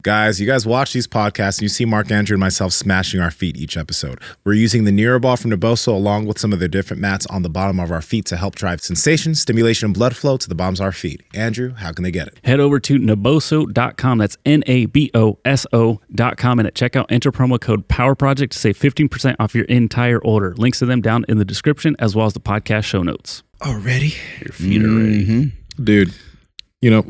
Guys, you guys watch these podcasts and you see Mark, Andrew, and myself smashing our feet each episode. We're using the Neuro ball from Naboso along with some of their different mats on the bottom of our feet to help drive sensation, stimulation, and blood flow to the bottoms of our feet. Andrew, how can they get it? Head over to naboso.com. That's Naboso.com. And at checkout, enter promo code POWERPROJECT to save 15% off your entire order. Links to them down in the description as well as the podcast show notes. Already? Your feet are ready. Dude. You know,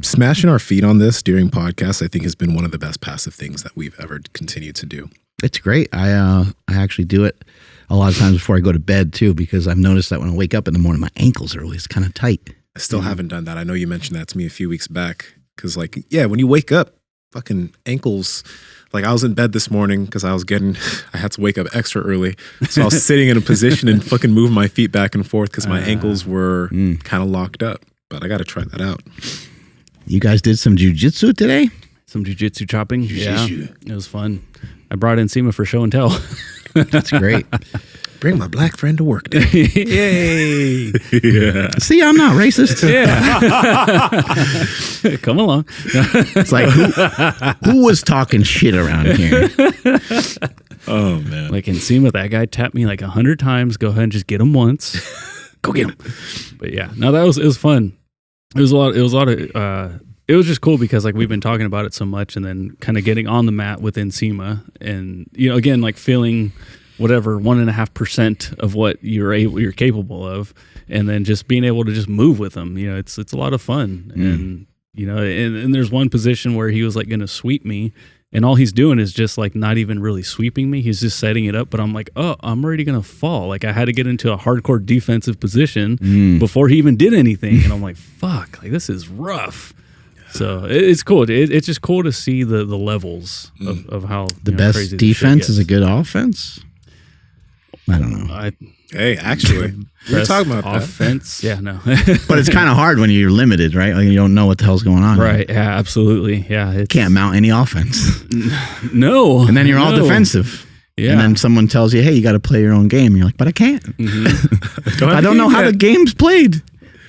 smashing our feet on this during podcasts, I think, has been one of the best passive things that we've ever continued to do. It's great. I actually do it a lot of times before I go to bed, too, because I've noticed that when I wake up in the morning, my ankles are always kind of tight. I still haven't done that. I know you mentioned that to me a few weeks back. Because, like, yeah, when you wake up, fucking ankles... Like, I was in bed this morning because I had to wake up extra early. So I was sitting in a position and fucking moving my feet back and forth because my ankles were kind of locked up. But I got to try that out. You guys did some jiu-jitsu today? Some jiu-jitsu chopping. Yeah, it was fun. I brought in Nsima for show and tell. That's great. Bring my black friend to work day. Yay. Yeah. See, I'm not racist. Yeah. Come along. It's like, who was talking shit around here? Oh, man. Like Nsima, that guy tapped me like 100 times. Go ahead and just get him once. Go get him. But yeah, no, it was fun. It was just cool because like we've been talking about it so much and then kind of getting on the mat with Nsima and, you know, again, like feeling whatever 1.5% of what you're capable of, and then just being able to just move with him. You know, it's a lot of fun. And, you know, and there's one position where he was like going to sweep me. And all he's doing is just like not even really sweeping me. He's just setting it up. But I'm like, oh, I'm already going to fall. Like I had to get into a hardcore defensive position before he even did anything. And I'm like, fuck, like this is rough. So it's cool. It's just cool to see the levels of how the best defense is a good offense. I don't know. Hey, actually, we were talking about offense. That. Yeah, no. But it's kind of hard when you're limited, right? Like you don't know what the hell's going on. Right. Yeah, absolutely. Yeah. Can't mount any offense. No. And then you're all defensive. Yeah. And then someone tells you, hey, you got to play your own game. And you're like, but I can't. I don't know how the game's played.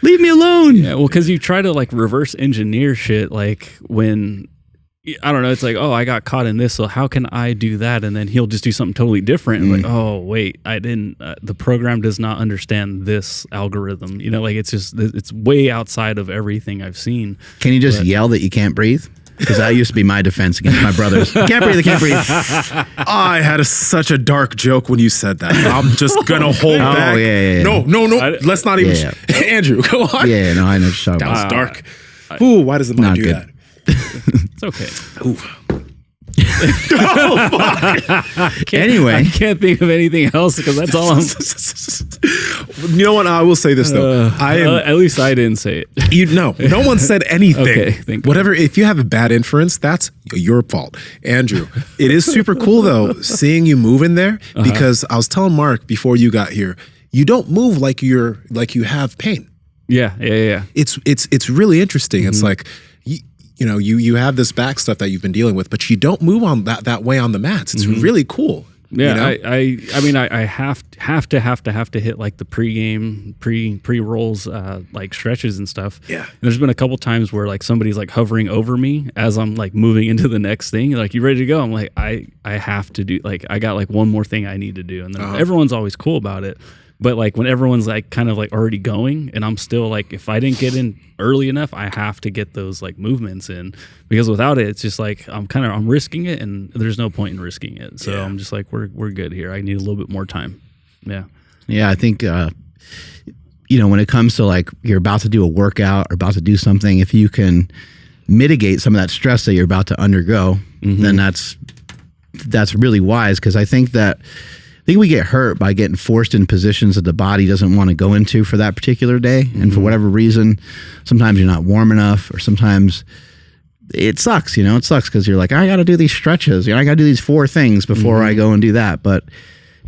Leave me alone. Yeah. Well, because you try to like reverse engineer shit. Like when... I don't know. It's like, oh, I got caught in this, so how can I do that? And then he'll just do something totally different. And like, oh, wait, I didn't. The program does not understand this algorithm. You know, like it's way outside of everything I've seen. Can you just yell that you can't breathe? Because that used to be my defense against my brothers. Can't breathe. I can't breathe. I had such a dark joke when you said that. I'm just gonna hold back. Oh yeah. No. Let's not even. Yeah. Andrew, go on. Yeah, no, I know. That was dark. Ooh, why does the mind do that? It's okay. Ooh. Oh, fuck. Anyway. I can't think of anything else because that's all I'm... You know what? I will say this, though. At least I didn't say it. No one said anything. Okay, whatever. If you have a bad inference, that's your fault. Andrew, it is super cool, though, seeing you move in there because I was telling Mark before you got here, you don't move like you have pain. Yeah. It's really interesting. It's like... You know, you have this back stuff that you've been dealing with, but you don't move on that way on the mats. It's really cool. Yeah, you know? I mean, I have to hit like the pre rolls like stretches and stuff. Yeah. And there's been a couple times where like somebody's like hovering over me as I'm like moving into the next thing. Like, you ready to go? I'm like, I have to do, like, I got like one more thing I need to do, and then everyone's always cool about it. But like when everyone's like kind of like already going and I'm still like, if I didn't get in early enough, I have to get those like movements in, because without it, it's just like I'm risking it and there's no point in risking it. So I'm just like, we're good here. I need a little bit more time. Yeah. Yeah. I think, you know, when it comes to like you're about to do a workout or about to do something, if you can mitigate some of that stress that you're about to undergo, then that's really wise. Because I think we get hurt by getting forced in positions that the body doesn't want to go into for that particular day. And for whatever reason, sometimes you're not warm enough, or sometimes it sucks, you know, because you're like, I got to do these stretches. You know, I got to do these 4 things before I go and do that. But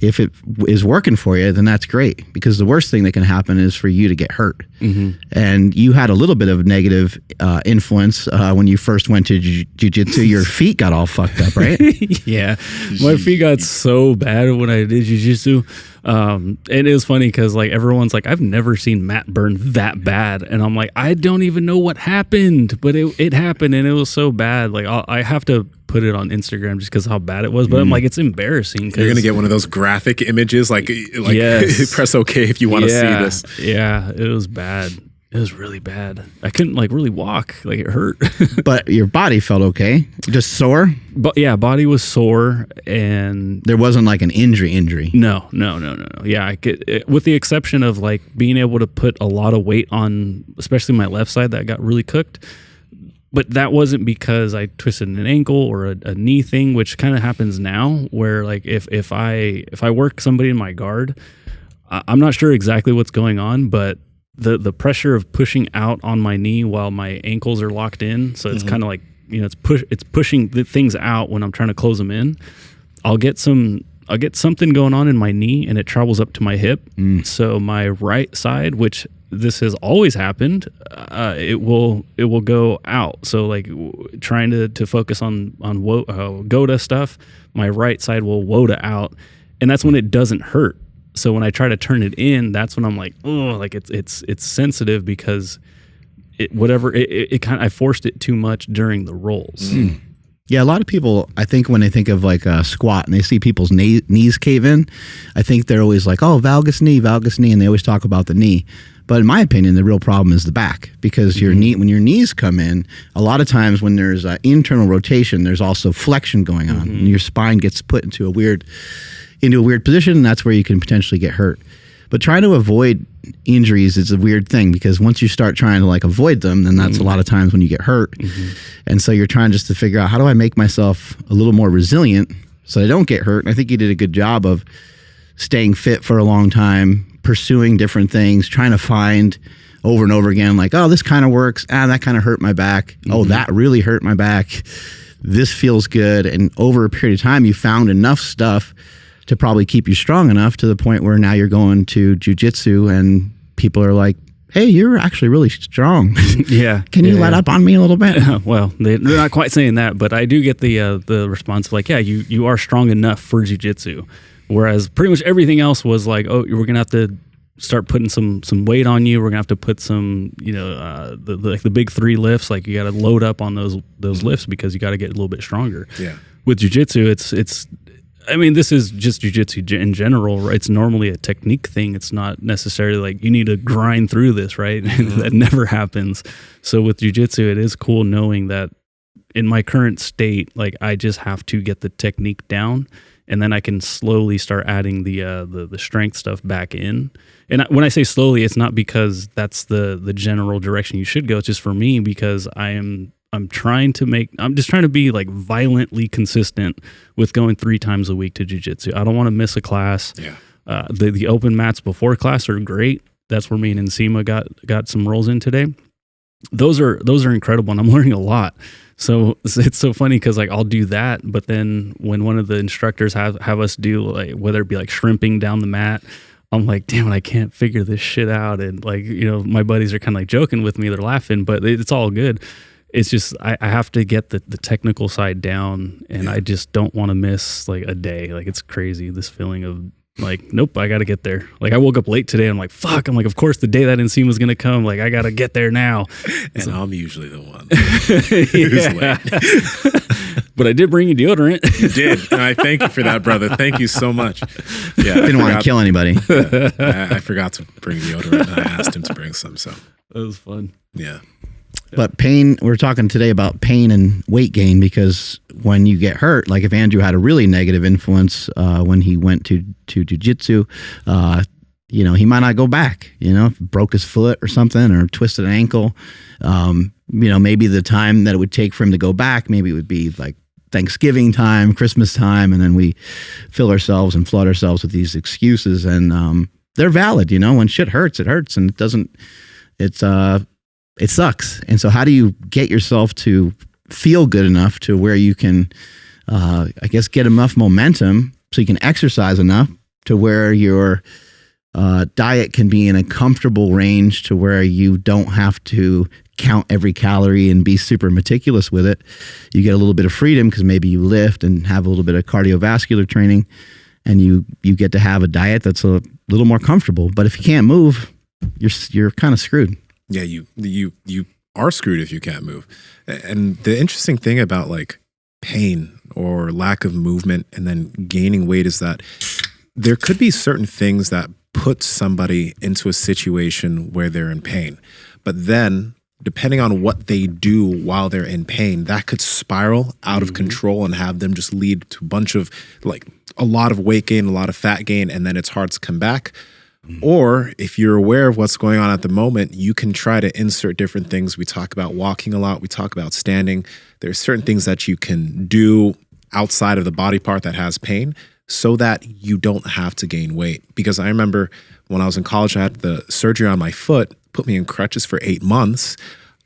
if it is working for you, then that's great, because the worst thing that can happen is for you to get hurt. And you had a little bit of negative influence when you first went to jiu-jitsu. Your feet got all fucked up, right? Yeah. My feet got so bad when I did jiu-jitsu. And it was funny because like everyone's like, I've never seen Matt burn that bad, and I'm like, I don't even know what happened, but it happened, and it was so bad. Like I have to put it on Instagram just because how bad it was. But I'm like, it's embarrassing. You're gonna get one of those graphic images, like yes. Press OK if you want to see this. Yeah, it was bad. It was really bad. I couldn't like really walk. Like it hurt. But your body felt okay. Just sore? But yeah, body was sore, and there wasn't like an injury. No. Yeah, I could, with the exception of like being able to put a lot of weight on, especially my left side that got really cooked. But that wasn't because I twisted an ankle or a knee thing, which kind of happens now. Where like if I work somebody in my guard, I'm not sure exactly what's going on, but the pressure of pushing out on my knee while my ankles are locked in, so it's kind of like, you know, it's pushing the things out when I'm trying to close them in. I'll get something going on in my knee, and it travels up to my hip. So my right side, which this has always happened, it will go out. So like trying to focus on Goda stuff, my right side will WODA out, and that's when it doesn't hurt. So when I try to turn it in, that's when I'm like, oh, like it's sensitive because I forced it too much during the rolls. Yeah, a lot of people, I think when they think of like a squat and they see people's knees cave in, I think they're always like, oh, valgus knee, and they always talk about the knee. But in my opinion, the real problem is the back, because your knee, when your knees come in, a lot of times when there's internal rotation, there's also flexion going on, and your spine gets put into a weird position, and that's where you can potentially get hurt. But trying to avoid injuries is a weird thing, because once you start trying to like avoid them, then that's a lot of times when you get hurt. And so you're trying just to figure out, how do I make myself a little more resilient so I don't get hurt? And I think you did a good job of staying fit for a long time, pursuing different things, trying to find over and over again, like, oh, this kind of works. That kind of hurt my back. Oh, that really hurt my back. This feels good. And over a period of time, you found enough stuff to probably keep you strong enough to the point where now you're going to jiu-jitsu and people are like, hey, you're actually really strong. Yeah. Can you let up on me a little bit? Well, they're not quite saying that, but I do get the response of like, yeah, you are strong enough for jiu-jitsu. Whereas pretty much everything else was like, oh, we're going to have to start putting some weight on you. We're going to have to put some, the big 3 lifts. Like you got to load up on those lifts because you got to get a little bit stronger. Yeah. With jiu-jitsu, it's I mean, this is just jiu-jitsu in general, right? It's normally a technique thing. It's not necessarily like you need to grind through this, right? That never happens. So with jiu-jitsu, it is cool knowing that in my current state, like I just have to get the technique down, and then I can slowly start adding the strength stuff back in. And when I say slowly, it's not because that's the general direction you should go. It's just for me, because I'm just trying to be like violently consistent with going 3 times a week to jiu-jitsu. I don't want to miss a class. Yeah. The open mats before class are great. That's where me and Nsima got some rolls in today. Those are incredible, and I'm learning a lot. So it's so funny because like I'll do that, but then when one of the instructors have us do like, whether it be like shrimping down the mat, I'm like, damn it, I can't figure this shit out. And like, my buddies are kind of like joking with me, they're laughing, but it's all good. It's just I have to get the technical side down, and I just don't want to miss like a day. Like it's crazy, this feeling of like, nope, I got to get there. Like I woke up late today, and I'm like, fuck. I'm like, of course the day that Nsima was gonna come, like I got to get there now. And so, I'm usually the one who's late. But I did bring you deodorant. You did, and I thank you for that, brother. Thank you so much. Yeah, didn't want to kill anybody. I forgot to bring deodorant, and I asked him to bring some. So that was fun. Yeah. But pain, we're talking today about pain and weight gain, because when you get hurt, like if Andrew had a really negative influence when he went to jiu-jitsu, he might not go back, broke his foot or something, or twisted an ankle. Maybe the time that it would take for him to go back, maybe it would be like Thanksgiving time, Christmas time, and then we fill ourselves and flood ourselves with these excuses, and they're valid. When shit hurts, it hurts, and it sucks. And so how do you get yourself to feel good enough to where you can, get enough momentum so you can exercise enough to where your diet can be in a comfortable range to where you don't have to count every calorie and be super meticulous with it. You get a little bit of freedom because maybe you lift and have a little bit of cardiovascular training. and you get to have a diet that's a little more comfortable. But if you can't move, you're kind of screwed. Yeah, you are screwed if you can't move. And the interesting thing about like pain or lack of movement and then gaining weight is that there could be certain things that put somebody into a situation where they're in pain. But then depending on what they do while they're in pain, that could spiral out of control and have them just lead to a bunch of like a lot of weight gain, a lot of fat gain, and then it's hard to come back. Or if you're aware of what's going on at the moment, you can try to insert different things. We talk about walking a lot. We talk about standing. There's certain things that you can do outside of the body part that has pain so that you don't have to gain weight. Because I remember when I was in college, I had the surgery on my foot, put me in crutches for 8 months.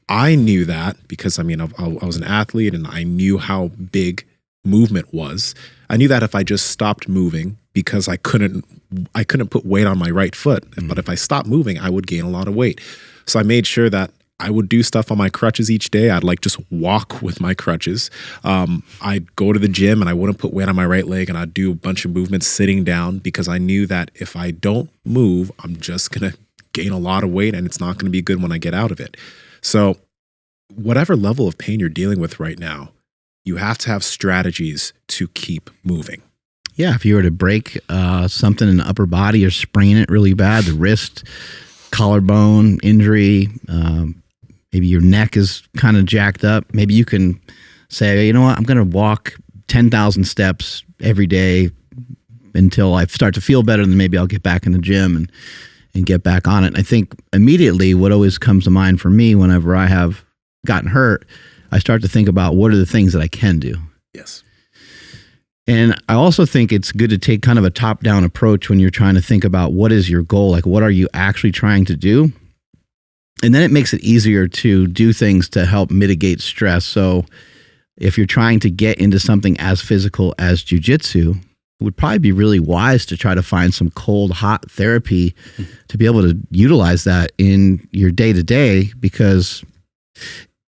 I knew that because, I was an athlete and I knew how big movement was. I knew that if I just stopped moving, because I couldn't put weight on my right foot, but if I stopped moving, I would gain a lot of weight. So I made sure that I would do stuff on my crutches each day. I'd like just walk with my crutches. I'd go to the gym and I wouldn't put weight on my right leg, and I'd do a bunch of movements sitting down because I knew that if I don't move, I'm just going to gain a lot of weight and it's not going to be good when I get out of it. So whatever level of pain you're dealing with right now, you have to have strategies to keep moving. Yeah, if you were to break something in the upper body or sprain it really bad, the wrist, collarbone injury, maybe your neck is kind of jacked up, maybe you can say, you know what, I'm going to walk 10,000 steps every day until I start to feel better, then maybe I'll get back in the gym and get back on it. And I think immediately what always comes to mind for me whenever I have gotten hurt, I start to think about what are the things that I can do. Yes. And I also think it's good to take kind of a top-down approach when you're trying to think about what is your goal, like what are you actually trying to do? And then it makes it easier to do things to help mitigate stress. So if you're trying to get into something as physical as jiu-jitsu, it would probably be really wise to try to find some cold, hot therapy to be able to utilize that in your day-to-day, because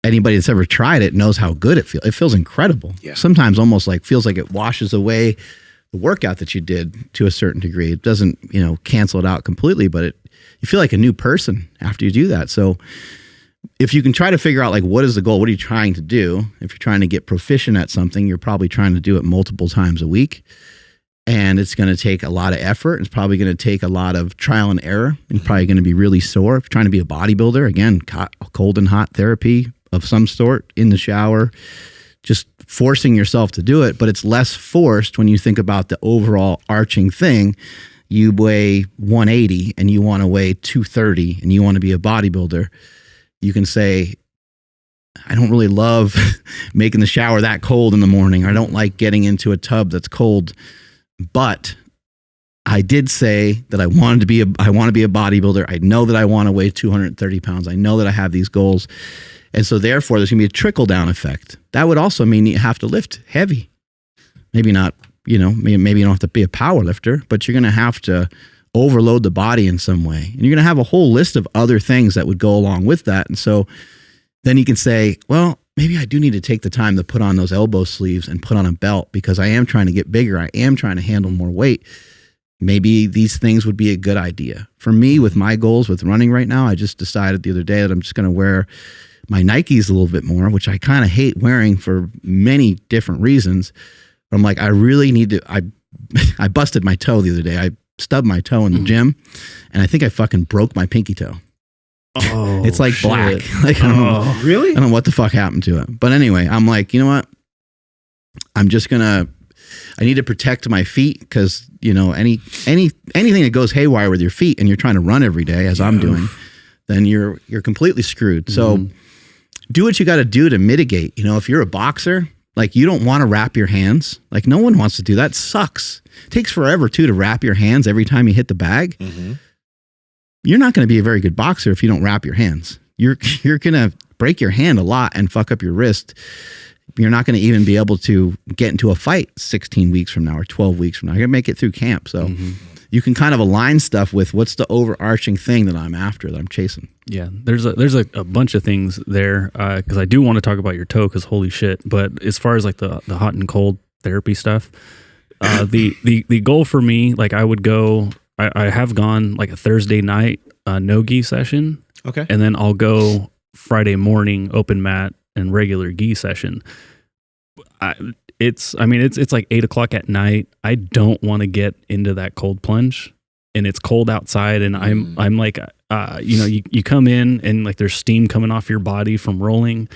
anybody that's ever tried it knows how good it feels. It feels incredible. Yeah. Sometimes almost like feels like it washes away the workout that you did to a certain degree. It doesn't, cancel it out completely, but you feel like a new person after you do that. So if you can try to figure out like what is the goal, what are you trying to do? If you're trying to get proficient at something, you're probably trying to do it multiple times a week. And it's going to take a lot of effort. It's probably going to take a lot of trial and error. And probably going to be really sore. If you're trying to be a bodybuilder, again, cold and hot therapy of some sort in the shower, just forcing yourself to do it. But it's less forced when you think about the overall arching thing. You weigh 180 and you want to weigh 230 and you want to be a bodybuilder. You can say, I don't really love making the shower that cold in the morning. I don't like getting into a tub that's cold. But I did say that I want to be a bodybuilder. I know that I want to weigh 230 pounds. I know that I have these goals. And so therefore, there's going to be a trickle-down effect. That would also mean you have to lift heavy. Maybe not, maybe you don't have to be a power lifter, but you're going to have to overload the body in some way. And you're going to have a whole list of other things that would go along with that. And so then you can say, well, maybe I do need to take the time to put on those elbow sleeves and put on a belt because I am trying to get bigger. I am trying to handle more weight. Maybe these things would be a good idea. For me, with my goals with running right now, I just decided the other day that I'm just going to wear my Nikes a little bit more, which I kind of hate wearing for many different reasons. But I'm like, I really need to, I busted my toe the other day. I stubbed my toe in the gym and I think I fucking broke my pinky toe. Oh, it's like shit. black. Like, I don't know. Really? I don't know what the fuck happened to it. But anyway, I'm like, you know what? I'm just gonna, I need to protect my feet because, anything that goes haywire with your feet and you're trying to run every day as I'm doing, then you're completely screwed. So do what you got to do to mitigate. If you're a boxer, like you don't want to wrap your hands. Like no one wants to do that. It sucks. It takes forever too to wrap your hands every time you hit the bag. Mm-hmm. You're not going to be a very good boxer if you don't wrap your hands. You're going to break your hand a lot and fuck up your wrist. You're not going to even be able to get into a fight 16 weeks from now or 12 weeks from now. You're going to make it through camp. So you can kind of align stuff with what's the overarching thing that I'm after, that I'm chasing. Yeah, there's a bunch of things there because I do want to talk about your toe because holy shit. But as far as like the hot and cold therapy stuff, The goal for me, like I would go, I have gone like a Thursday night no gi session. Okay. And then I'll go Friday morning open mat and regular gi session. It's like 8:00 at night. I don't want to get into that cold plunge, and it's cold outside, and I'm like, you come in and like there's steam coming off your body from rolling,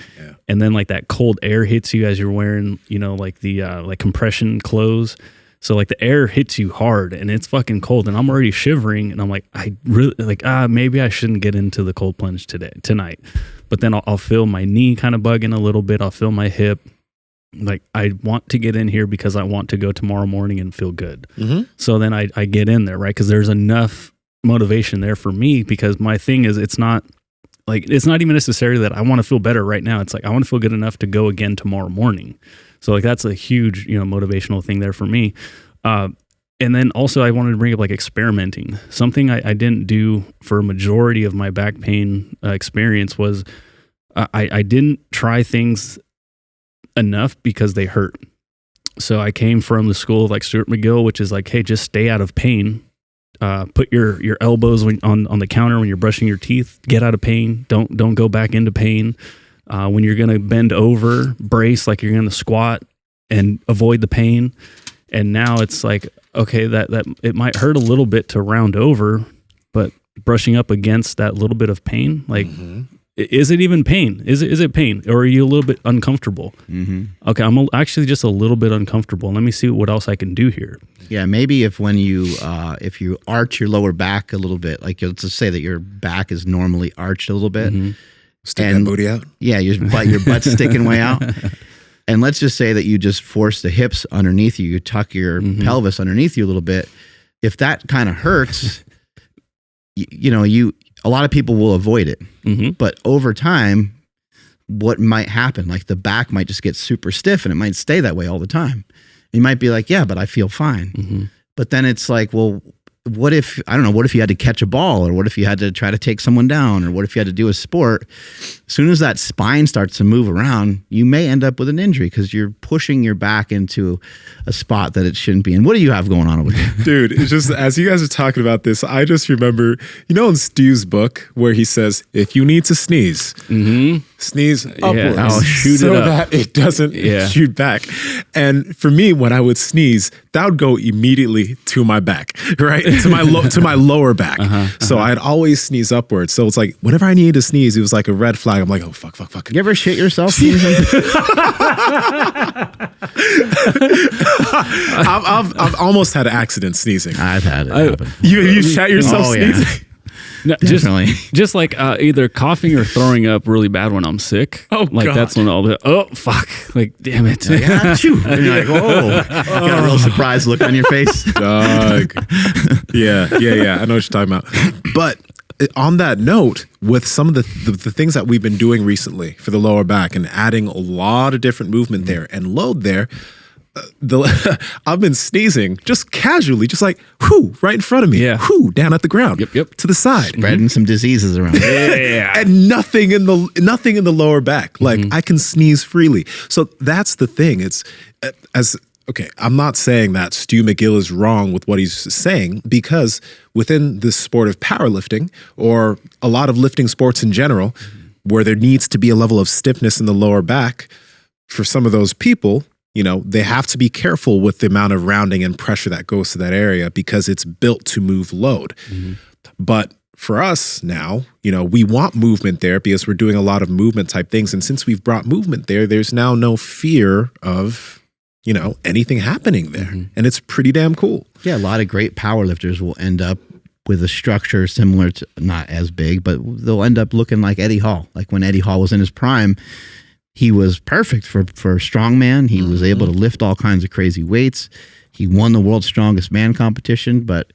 and then like that cold air hits you as you're wearing, like the like compression clothes. So like the air hits you hard and it's fucking cold and I'm already shivering and I'm like, I really like, maybe I shouldn't get into the cold plunge tonight. But then I'll feel my knee kind of bugging a little bit. I'll feel my hip. Like I want to get in here because I want to go tomorrow morning and feel good. Mm-hmm. So then I get in there, right? Because there's enough motivation there for me, because my thing is it's not even necessarily that I want to feel better right now. It's like I want to feel good enough to go again tomorrow morning. So like that's a huge, motivational thing there for me. And then also I wanted to bring up like experimenting. Something I didn't do for a majority of my back pain experience was I didn't try things enough because they hurt. So I came from the school of like Stuart McGill, which is like, hey, just stay out of pain. Put your elbows on the counter when you're brushing your teeth. Get out of pain. Don't go back into pain. When you're going to bend over, brace like you're going to squat and avoid the pain. And now it's like, okay, that it might hurt a little bit to round over, but brushing up against that little bit of pain, like, is it even pain? Is it pain? Or are you a little bit uncomfortable? Mm-hmm. Okay, I'm actually just a little bit uncomfortable. Let me see what else I can do here. Yeah, maybe if you arch your lower back a little bit, like let's just say that your back is normally arched a little bit. Mm-hmm. Stick that booty out? Yeah, your butt's sticking way out. And let's just say that you just force the hips underneath you, you tuck your pelvis underneath you a little bit. If that kind of hurts, a lot of people will avoid it. Mm-hmm. But over time, what might happen? Like the back might just get super stiff and it might stay that way all the time. You might be like, yeah, but I feel fine. Mm-hmm. But then it's like, well, what if you had to catch a ball, or what if you had to try to take someone down, or what if you had to do a sport? As soon as that spine starts to move around, you may end up with an injury because you're pushing your back into a spot that it shouldn't be. And what do you have going on over there? Dude, it's just, as you guys are talking about this, I just remember, in Stu's book where he says, if you need to sneeze, sneeze upwards shoot so it up. that it doesn't shoot back. And for me, when I would sneeze, that would go immediately to my back, right? To my lower back. So I'd always sneeze upwards. So it's like, whenever I needed to sneeze, it was like a red flag. I'm like, oh, fuck. You ever shit yourself? I've almost had an accident sneezing. I've had it happen. You shat yourself sneezing? Yeah. No, definitely. Just like either coughing or throwing up really bad when I'm sick. Oh, like God. That's when I'll be, oh fuck, like damn it. And you're like, whoa, got a real surprised look on your face. Dog. Yeah. I know what you're talking about. But on that note, with some of the things that we've been doing recently for the lower back and adding a lot of different movement there and load there, I've been sneezing just casually, just like whoo, right in front of me, whoo, down at the ground, yep, to the side, spreading some diseases around. And nothing in the lower back. Like I can sneeze freely. So that's the thing. It's okay, I'm not saying that Stu McGill is wrong with what he's saying, because within the sport of powerlifting, or a lot of lifting sports in general, where there needs to be a level of stiffness in the lower back, for some of those people, they have to be careful with the amount of rounding and pressure that goes to that area, because it's built to move load. But for us now, we want movement there because we're doing a lot of movement type things. And since we've brought movement there, there's now no fear of anything happening there. And it's pretty damn cool. Yeah, a lot of great powerlifters will end up with a structure similar to, not as big, but they'll end up looking like Eddie Hall. Like when Eddie Hall was in his prime, he was perfect for strongman. He was able to lift all kinds of crazy weights. He won the world's strongest man competition, but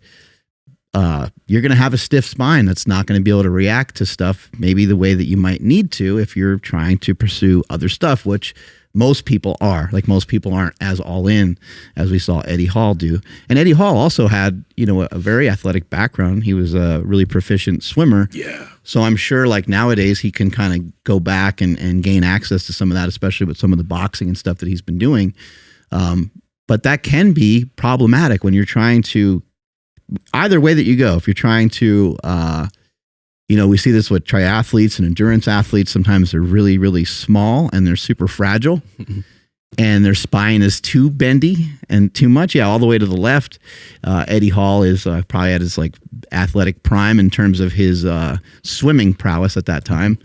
you're going to have a stiff spine that's not going to be able to react to stuff maybe the way that you might need to if you're trying to pursue other stuff, which most people are. Like most people aren't as all in as we saw Eddie Hall do. And Eddie Hall also had, a very athletic background. He was a really proficient swimmer. Yeah. So I'm sure like nowadays he can kind of go back and gain access to some of that, especially with some of the boxing and stuff that he's been doing. But But that can be problematic when you're trying to, either way that you go, if you're trying to, we see this with triathletes and endurance athletes. Sometimes they're really, really small and they're super fragile and their spine is too bendy and too much. Yeah, all the way to the left. Eddie Hall is probably at his like athletic prime in terms of his swimming prowess at that time.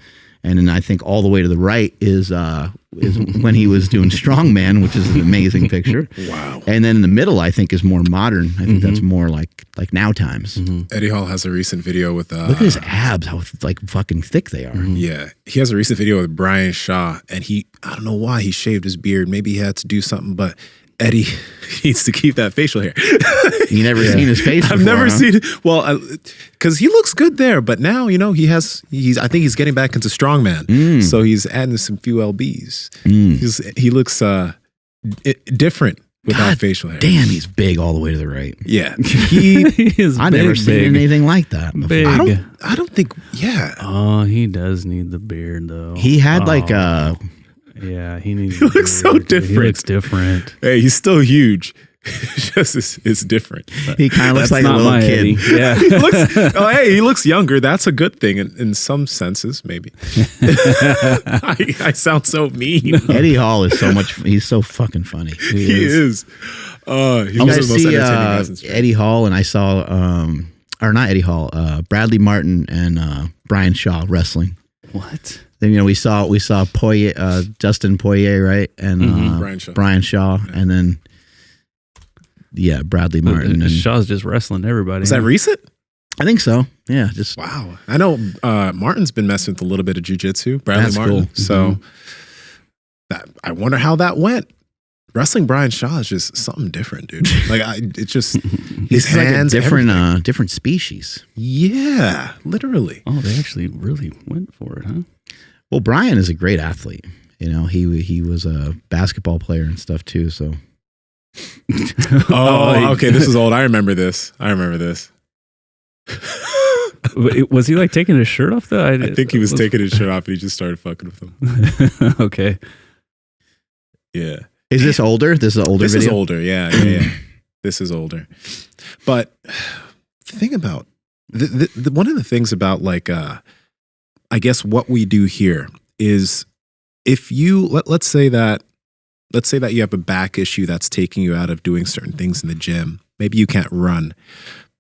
And then I think all the way to the right is when he was doing strongman, which is an amazing picture. Wow. And then in the middle, I think is more modern. I think that's more like now times. Eddie Hall has a recent video with look at his abs, how like fucking thick they are. Yeah, he has a recent video with Brian Shaw, and I don't know why he shaved his beard. Maybe he had to do something, but Eddie needs to keep that facial hair. You never seen his face before, I've never huh? seen it. Well, because he looks good there, but now, I think he's getting back into strongman. So he's adding some few LBs. He looks different without facial hair. Damn, he's big all the way to the right. Yeah. He is I never seen anything like that before. Big. I don't think, yeah. Oh, he does need the beard though. He had like yeah, he needs. He looks so different. He looks different. Hey, he's still huge. It's different. he kind of looks like a not little my kid. Eddie. Yeah. He looks younger. That's a good thing in some senses, maybe. I sound so mean. Eddie Hall is he's so fucking funny. He is. He's one of the most see entertaining guys in sport. Eddie Hall, and I saw, or not Eddie Hall, Bradley Martyn and Brian Shaw wrestling. What? Then we saw Poirier, Justin Poirier, right, and Brian Shaw, and then Bradley Martyn. And Shaw's just wrestling everybody. Is that recent? I think so. Yeah, just Wow. I know Martin's been messing with a little bit of jiu-jitsu. Bradley That's Martyn. cool. So I wonder how that went. Wrestling Brian Shaw is just something different, dude. Like it's just his hands, like a everything. different species. Yeah, literally. Oh, they actually really went for it, huh? Well, Brian is a great athlete. He was a basketball player and stuff too. So. Okay. This is old. I remember this. Was he like taking his shirt off though? I think he was taking his shirt off and he just started fucking with him. Okay. Yeah. Is this older? This is an older This video? is older. Yeah. This is older. But the thing about one of the things about like I guess what we do here is if you let's say that you have a back issue that's taking you out of doing certain things in the gym. Maybe you can't run.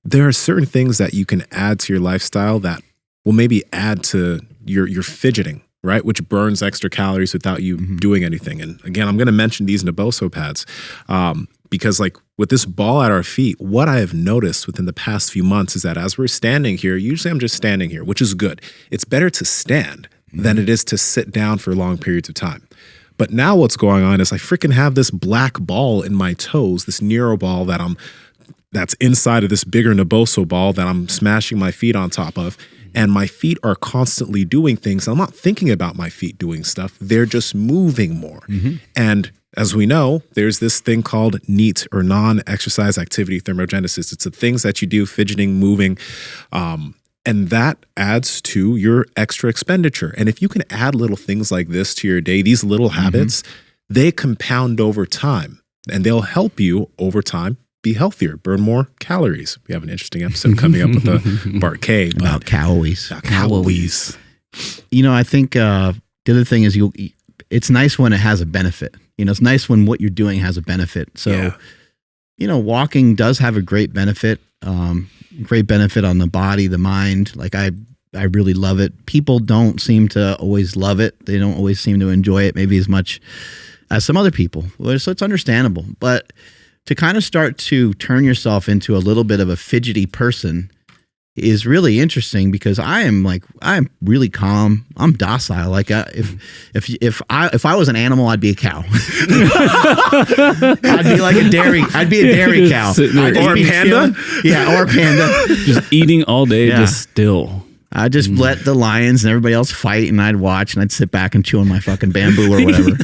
There are certain things that you can add to your lifestyle that will maybe add to your fidgeting, right? Which burns extra calories without you doing anything. And again, I'm going to mention these Naboso pads because like with this ball at our feet, what I have noticed within the past few months is that as we're standing here, usually I'm just standing here, which is good. It's better to stand than it is to sit down for long periods of time. But now what's going on is I freaking have this black ball in my toes, this Neuro ball that's inside of this bigger Naboso ball that I'm smashing my feet on top of. And my feet are constantly doing things. I'm not thinking about my feet doing stuff. They're just moving more. And as we know, there's this thing called NEAT or non-exercise activity thermogenesis. It's the things that you do, fidgeting, moving, and that adds to your extra expenditure. And if you can add little things like this to your day, these little habits, they compound over time and they'll help you over time be healthier, burn more calories. We have an interesting episode coming up with the Bart K about calories. Calories. I think the other thing is it's nice when it has a benefit. It's nice when what you're doing has a benefit. So, walking does have a great benefit on the body, the mind. Like I really love it. People don't seem to always love it. They don't always seem to enjoy it maybe as much as some other people. So it's understandable. But to kind of start to turn yourself into a little bit of a fidgety person is really interesting because I'm really calm. I'm docile. Like if I was an animal, I'd be a cow. I'd be like a dairy cow. Or a panda? Yeah, or a panda. Just eating all day, just still. I'd just let the lions and everybody else fight and I'd watch and I'd sit back and chew on my fucking bamboo or whatever.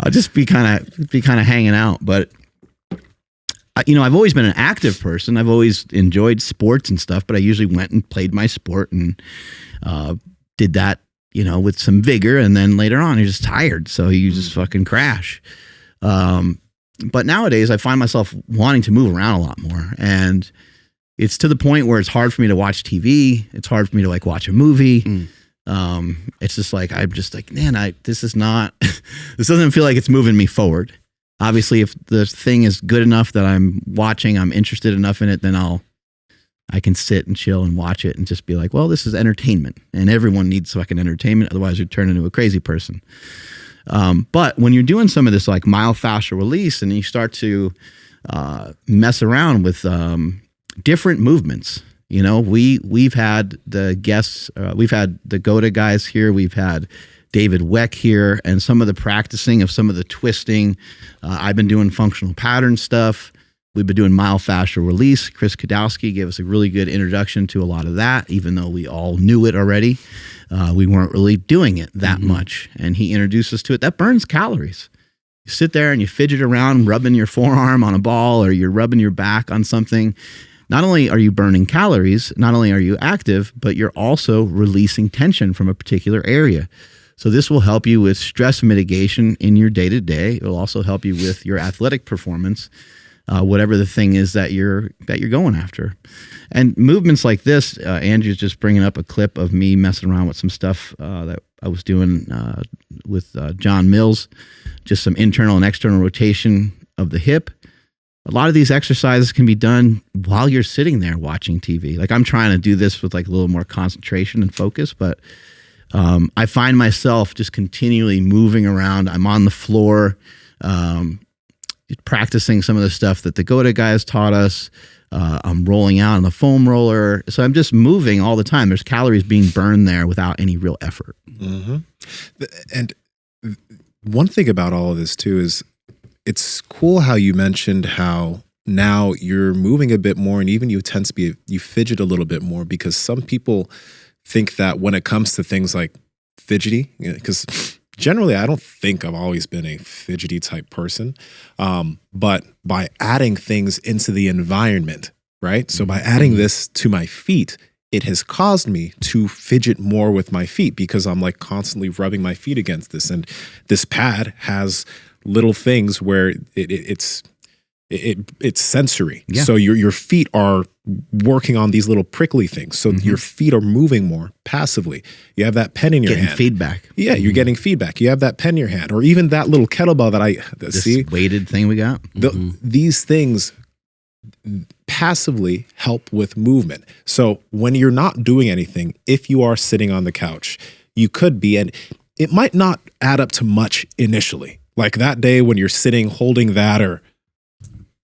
I'll just be kind of hanging out, but I've always been an active person. I've always enjoyed sports and stuff, but I usually went and played my sport and did that, with some vigor. And then later on, you're just tired, so you just fucking crash. But nowadays I find myself wanting to move around a lot more, and it's to the point where it's hard for me to watch TV. It's hard for me to like watch a movie. It's just like, I'm just like, man, this is not, this doesn't feel like it's moving me forward. Obviously, if the thing is good enough that I'm watching, I'm interested enough in it, then I can sit and chill and watch it and just be like, well, this is entertainment, and everyone needs fucking entertainment. Otherwise you turn into a crazy person. But when you're doing some of this like myofascial release and you start to mess around with different movements, you know, we've had the guests, we've had the GOTA guys here, we've had David Weck here, and some of the practicing of some of the twisting. I've been doing functional pattern stuff. We've been doing myofascial release. Chris Kadowski gave us a really good introduction to a lot of that, even though we all knew it already. We weren't really doing it that much, and he introduced us to it. That burns calories. You sit there and you fidget around, rubbing your forearm on a ball, or you're rubbing your back on something. Not only are you burning calories, not only are you active, but you're also releasing tension from a particular area. So this will help you with stress mitigation in your day-to-day. It will also help you with your athletic performance, whatever the thing is that you're going after. And movements like this, Andrew's just bringing up a clip of me messing around with some stuff that I was doing with John Mills, just some internal and external rotation of the hip. A lot of these exercises can be done while you're sitting there watching TV. Like, I'm trying to do this with like a little more concentration and focus, but I find myself just continually moving around. I'm on the floor, practicing some of the stuff that the GOTA guys taught us. I'm rolling out on the foam roller. So I'm just moving all the time. There's calories being burned there without any real effort. And one thing about all of this too is it's cool how you mentioned how now you're moving a bit more, and even you tend to be, you fidget a little bit more, because some people think that when it comes to things like fidgety, because generally I don't think I've always been a fidgety type person, but by adding things into the environment, right? So by adding this to my feet, it has caused me to fidget more with my feet, because I'm like constantly rubbing my feet against this, and this pad has little things where it's sensory. Yeah. So your feet are working on these little prickly things. So your feet are moving more passively. You have that pen in your hand. Getting feedback. Yeah, you're getting feedback. You have that pen in your hand, or even that little kettlebell that this weighted thing we got. These things passively help with movement. So when you're not doing anything, if you are sitting on the couch, you could be, and it might not add up to much initially. Like that day when you're sitting holding that, or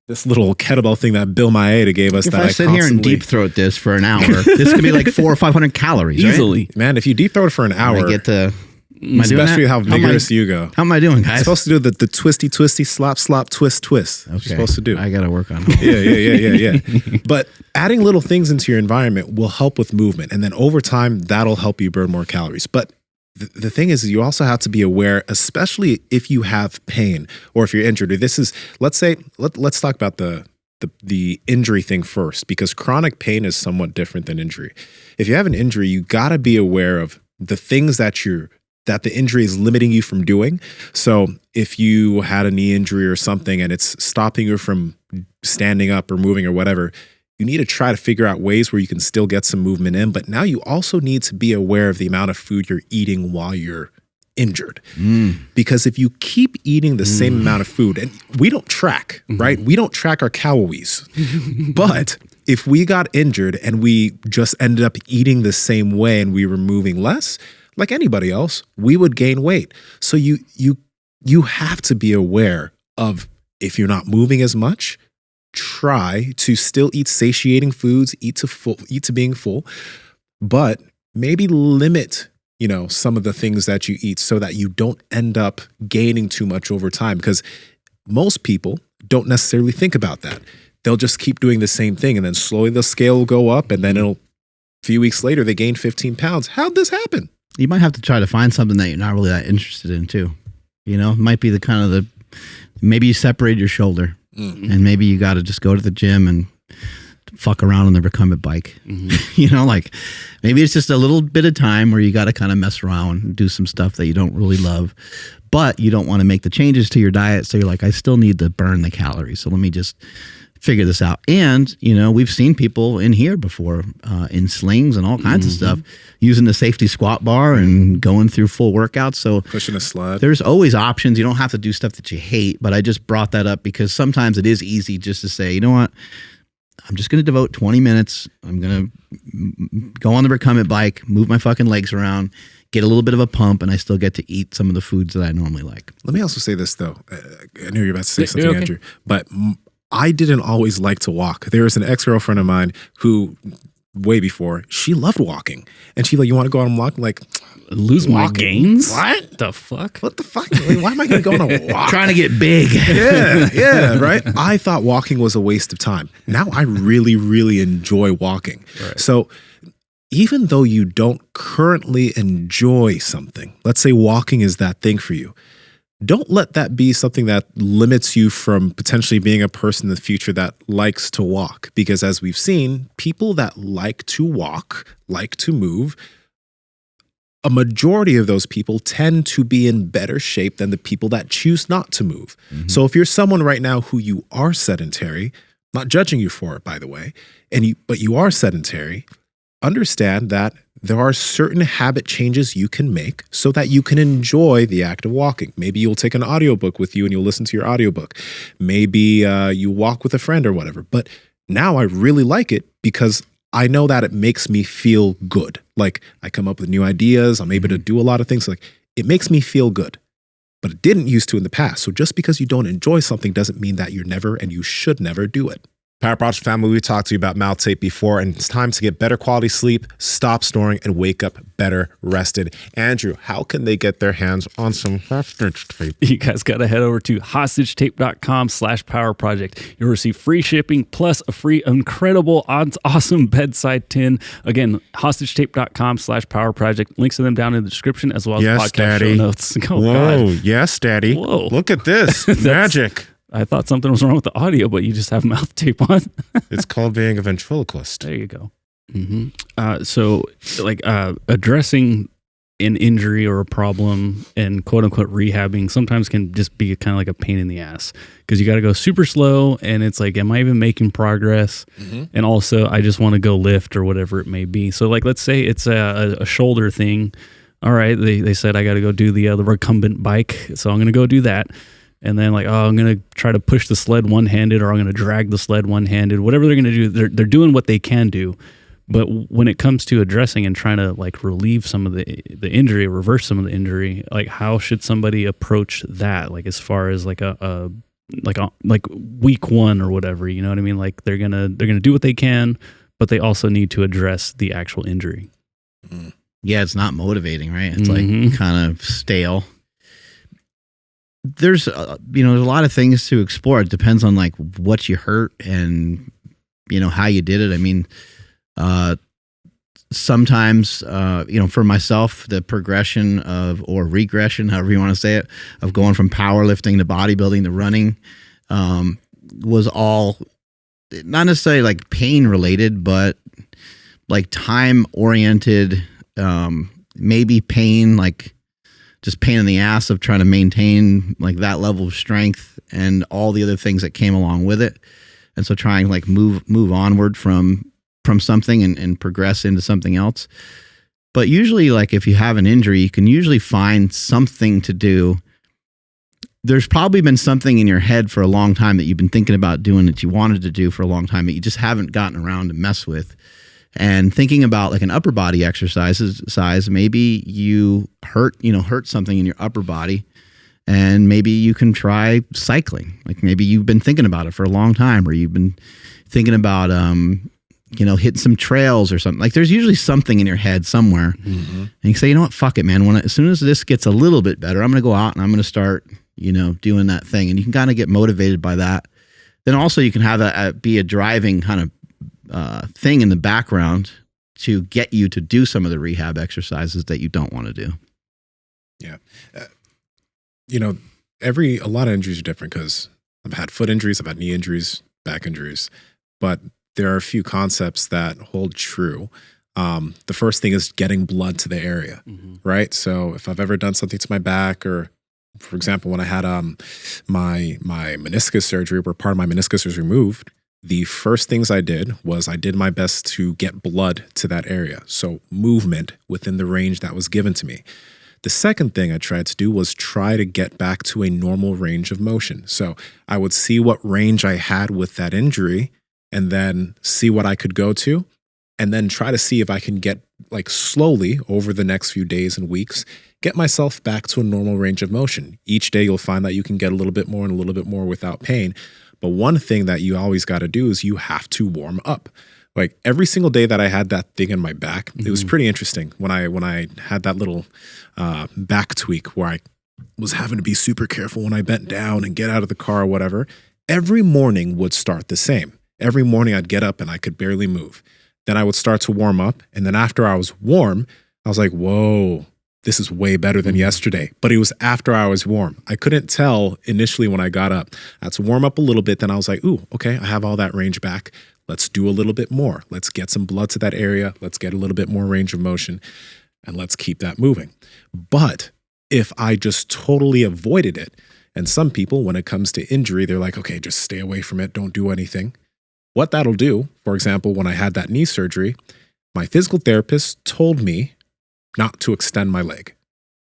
this little kettlebell thing that Bill Maeda gave us. If that I sit here and deep throat this for an hour, this could be like 400 or 500 calories easily. Right? Man, if you deep throat it for an hour, I get to, especially how vigorous you go. How am I doing, guys? You're supposed to do the twisty, slop, twist. Okay. You're supposed to do. I got to work on it. Yeah. But adding little things into your environment will help with movement, and then over time that'll help you burn more calories. But the thing is, you also have to be aware, especially if you have pain or if you're injured. Or this is, let's talk about the injury thing first, because chronic pain is somewhat different than injury. If you have an injury, you got to be aware of the things that the injury is limiting you from doing. So if you had a knee injury or something and it's stopping you from standing up or moving or whatever, you need to try to figure out ways where you can still get some movement in. But now you also need to be aware of the amount of food you're eating while you're injured. Because if you keep eating the same amount of food, and we don't track, right? We don't track our calories. But if we got injured and we just ended up eating the same way and we were moving less, like anybody else, we would gain weight. So you have to be aware of, if you're not moving as much, try to still eat satiating foods, eat to being full, but maybe limit, some of the things that you eat so that you don't end up gaining too much over time. Because most people don't necessarily think about that. They'll just keep doing the same thing, and then slowly the scale will go up, and then a few weeks later they gain 15 pounds. How'd this happen? You might have to try to find something that you're not really that interested in too. It might be maybe you separated your shoulder. And maybe you got to just go to the gym and fuck around on the recumbent bike. You know, like maybe it's just a little bit of time where you got to kind of mess around and do some stuff that you don't really love, but you don't want to make the changes to your diet. So you're like, I still need to burn the calories. So let me just figure this out. And, you know, we've seen people in here before in slings and all kinds of stuff using the safety squat bar and going through full workouts. So pushing a sled. There's always options. You don't have to do stuff that you hate, but I just brought that up because sometimes it is easy just to say, you know what, I'm just going to devote 20 minutes. I'm going to go on the recumbent bike, move my fucking legs around, get a little bit of a pump, and I still get to eat some of the foods that I normally like. Let me also say this, though. I knew you were about to say something, Andrew, but I didn't always like to walk. There was an ex-girlfriend of mine who, way before, she loved walking. And she like, you want to go out and walk? I'm like, lose my gains? What? The fuck? What the fuck? Like, why am I going to go on a walk? Trying to get big. Yeah, right? I thought walking was a waste of time. Now I really, really enjoy walking. Right. So even though you don't currently enjoy something, let's say walking is that thing for you, don't let that be something that limits you from potentially being a person in the future that likes to walk. Because as we've seen, people that like to walk, like to move, a majority of those people tend to be in better shape than the people that choose not to move. So if you're someone right now who you are sedentary, not judging you for it, by the way, but you are sedentary, understand that there are certain habit changes you can make so that you can enjoy the act of walking. Maybe you'll take an audiobook with you and you'll listen to your audiobook. Maybe you walk with a friend or whatever. But now I really like it because I know that it makes me feel good. Like I come up with new ideas. I'm able to do a lot of things. Like it makes me feel good. But it didn't used to in the past. So just because you don't enjoy something doesn't mean that you're never and you should never do it. Power Project family, we talked to you about mouth tape before, and it's time to get better quality sleep, stop snoring, and wake up better rested. Andrew, how can they get their hands on some hostage tape? You guys got to head over to hostagetape.com/powerproject. You'll receive free shipping plus a free, incredible, awesome bedside tin. Again, hostagetape.com/powerproject. Links to them down in the description as well as podcast Daddy. show notes. Oh, Whoa, God. yes, Daddy. Whoa. Look at this. Magic. I thought something was wrong with the audio, but you just have mouth tape on. It's called being a ventriloquist. There you go. So, addressing an injury or a problem and quote unquote rehabbing sometimes can just be kind of like a pain in the ass because you got to go super slow. And it's like, am I even making progress? And also, I just want to go lift or whatever it may be. So, like, let's say it's a shoulder thing. All right, they said I got to go do the recumbent bike, so I'm going to go do that. And then like, oh, I'm going to try to push the sled one-handed or I'm going to drag the sled one-handed. Whatever they're going to do, they're doing what they can do. But when it comes to addressing and trying to like relieve some of the injury, reverse some of the injury, like how should somebody approach that? Like as far as like like week one or whatever, you know what I mean? Like they're going to do what they can, but they also need to address the actual injury. Yeah, it's not motivating, right? It's like kind of stale. There's there's a lot of things to explore. It depends on like what you hurt and how you did it. I mean, sometimes for myself, the progression or regression, however you want to say it, of going from powerlifting to bodybuilding to running was all not necessarily like pain related, but like time oriented, maybe pain, like just pain in the ass of trying to maintain like that level of strength and all the other things that came along with it. And so trying to like move onward from something and progress into something else. But usually like if you have an injury, you can usually find something to do. There's probably been something in your head for a long time that you've been thinking about doing that you wanted to do for a long time that you just haven't gotten around to mess with. And thinking about like an upper body exercise, maybe you hurt something in your upper body and maybe you can try cycling. Like maybe you've been thinking about it for a long time or you've been thinking about, hitting some trails or something. Like there's usually something in your head somewhere and you say, you know what, fuck it, man. As soon as this gets a little bit better, I'm going to go out and I'm going to start, doing that thing. And you can kind of get motivated by that. Then also you can have that be a driving kind of thing in the background to get you to do some of the rehab exercises that you don't want to do. Yeah. A lot of injuries are different because I've had foot injuries, I've had knee injuries, back injuries, but there are a few concepts that hold true. The first thing is getting blood to the area, right? So if I've ever done something to my back, or for example, when I had my meniscus surgery, where part of my meniscus was removed, the first things I did was I did my best to get blood to that area. So movement within the range that was given to me. The second thing I tried to do was try to get back to a normal range of motion. So I would see what range I had with that injury and then see what I could go to, and then try to see if I can get, like, slowly over the next few days and weeks, get myself back to a normal range of motion. Each day you'll find that you can get a little bit more and a little bit more without pain. But one thing that you always got to do is you have to warm up. Like, every single day that I had that thing in my back, it was pretty interesting. When I had that little back tweak where I was having to be super careful when I bent down and get out of the car or whatever, every morning would start the same. Every morning I'd get up and I could barely move. Then I would start to warm up. And then after I was warm, I was like, whoa, this is way better than yesterday. But it was after I was warm. I couldn't tell initially when I got up. I had to warm up a little bit. Then I was like, ooh, okay, I have all that range back. Let's do a little bit more. Let's get some blood to that area. Let's get a little bit more range of motion, and let's keep that moving. But if I just totally avoided it, and some people, when it comes to injury, they're like, okay, just stay away from it. Don't do anything. What that'll do, for example, when I had that knee surgery, my physical therapist told me not to extend my leg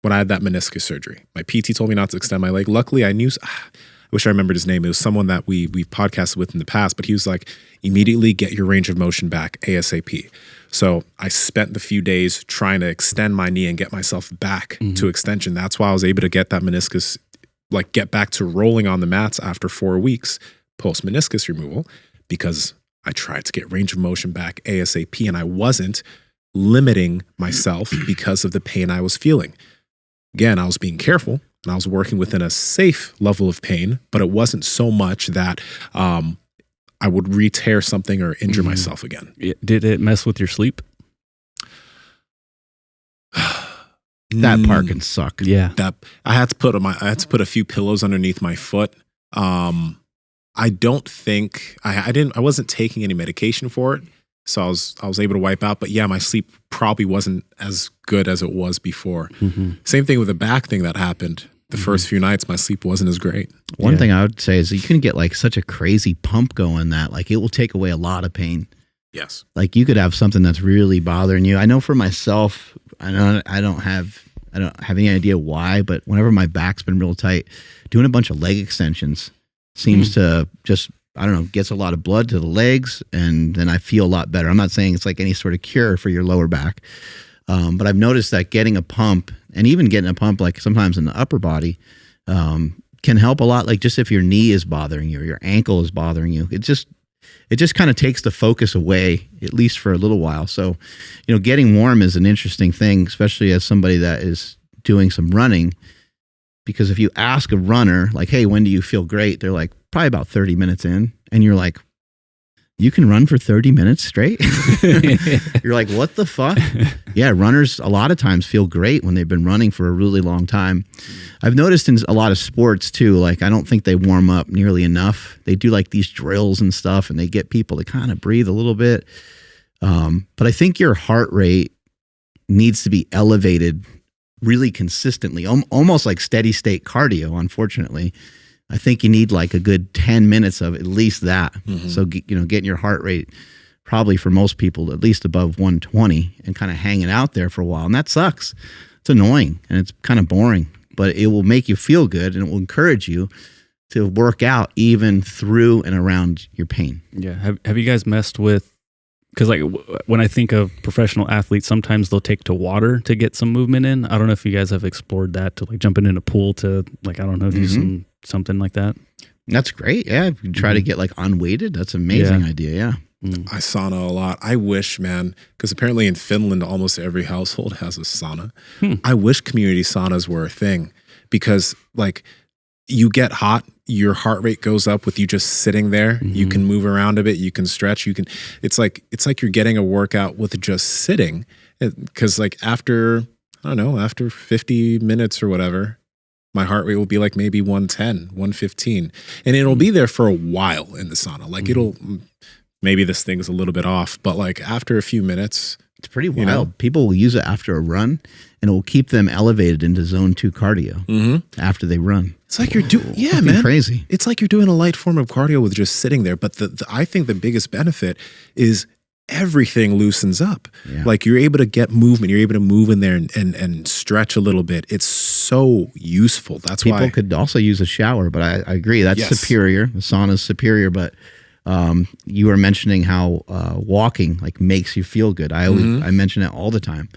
when I had that meniscus surgery. My PT told me not to extend my leg. Luckily, I knew, I wish I remembered his name. It was someone that we've podcasted with in the past, but he was like, immediately get your range of motion back ASAP. So I spent the few days trying to extend my knee and get myself back to extension. That's why I was able to get that meniscus, like, get back to rolling on the mats after 4 weeks post meniscus removal, because I tried to get range of motion back ASAP, and I wasn't limiting myself because of the pain I was feeling. Again, I was being careful and I was working within a safe level of pain, but it wasn't so much that I would re-tear something or injure myself again. Did it mess with your sleep? That part can suck. Yeah. I had to put a few pillows underneath my foot. I don't think I wasn't taking any medication for it, so I was able to wipe out. But yeah, my sleep probably wasn't as good as it was before. Same thing with the back thing that happened. The first few nights, my sleep wasn't as great. One thing I would say is you can get, like, such a crazy pump going that, like, it will take away a lot of pain. Yes. Like, you could have something that's really bothering you. I know for myself, I don't have any idea why, but whenever my back's been real tight, doing a bunch of leg extensions seems to just, I don't know, gets a lot of blood to the legs, and then I feel a lot better. I'm not saying it's like any sort of cure for your lower back, but I've noticed that getting a pump, and even getting a pump, like, sometimes in the upper body, can help a lot. Like, just if your knee is bothering you or your ankle is bothering you, it just kind of takes the focus away, at least for a little while. So, getting warm is an interesting thing, especially as somebody that is doing some running. Because if you ask a runner, like, hey, when do you feel great? They're like, probably about 30 minutes in. And you're like, you can run for 30 minutes straight? You're like, what the fuck? Yeah, runners a lot of times feel great when they've been running for a really long time. I've noticed in a lot of sports too, like, I don't think they warm up nearly enough. They do, like, these drills and stuff, and they get people to kind of breathe a little bit. But I think your heart rate needs to be elevated really consistently, almost like steady state cardio. Unfortunately, I think you need, like, a good 10 minutes of at least that. So, getting your heart rate probably for most people at least above 120 and kind of hanging out there for a while. And that sucks. It's annoying and it's kind of boring, but it will make you feel good and it will encourage you to work out even through and around your pain. Yeah. Have you guys messed with, because, like, when I think of professional athletes, sometimes they'll take to water to get some movement in. I don't know if you guys have explored that, to, like, jumping in a pool to, like, I don't know, do something like that. That's great. Yeah. If you try to get, like, unweighted, that's an amazing idea. Yeah. I sauna a lot. I wish, man, because apparently in Finland, almost every household has a sauna. I wish community saunas were a thing, because, like, you get hot, your heart rate goes up with you just sitting there. You can move around a bit, you can stretch, it's like you're getting a workout with just sitting. Because, like, after 50 minutes or whatever, my heart rate will be like maybe 110, 115. And it'll be there for a while in the sauna. Like, it'll maybe this thing's a little bit off, but like after a few minutes, it's pretty wild. You know? People will use it after a run, and it will keep them elevated into zone 2 cardio after they run. it's like you're doing, Crazy. It's like you're doing a light form of cardio with just sitting there. But I think the biggest benefit is everything loosens up. Yeah. Like you're able to get movement. You're able to move in there and stretch a little bit. It's so useful. That's People why could also use a shower, but I agree. That's Yes. superior. The sauna is superior, but you were mentioning how walking like makes you feel good. I mention it all the time.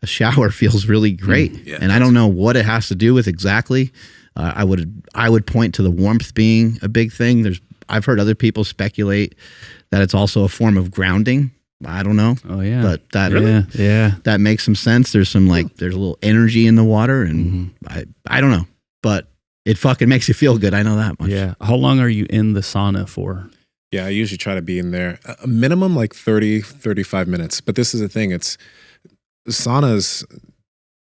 A shower feels really great, Yeah, and I don't know what it has to do with exactly. I would point to the warmth being a big thing. I've heard other people speculate that it's also a form of grounding. I don't know. Oh yeah. But that that makes some sense. There's some there's a little energy in the water, and I don't know, but it fucking makes you feel good. I know that much. Yeah. How long are you in the sauna for? Yeah, I usually try to be in there a minimum like 30, 35 minutes. But this is the thing. It's saunas.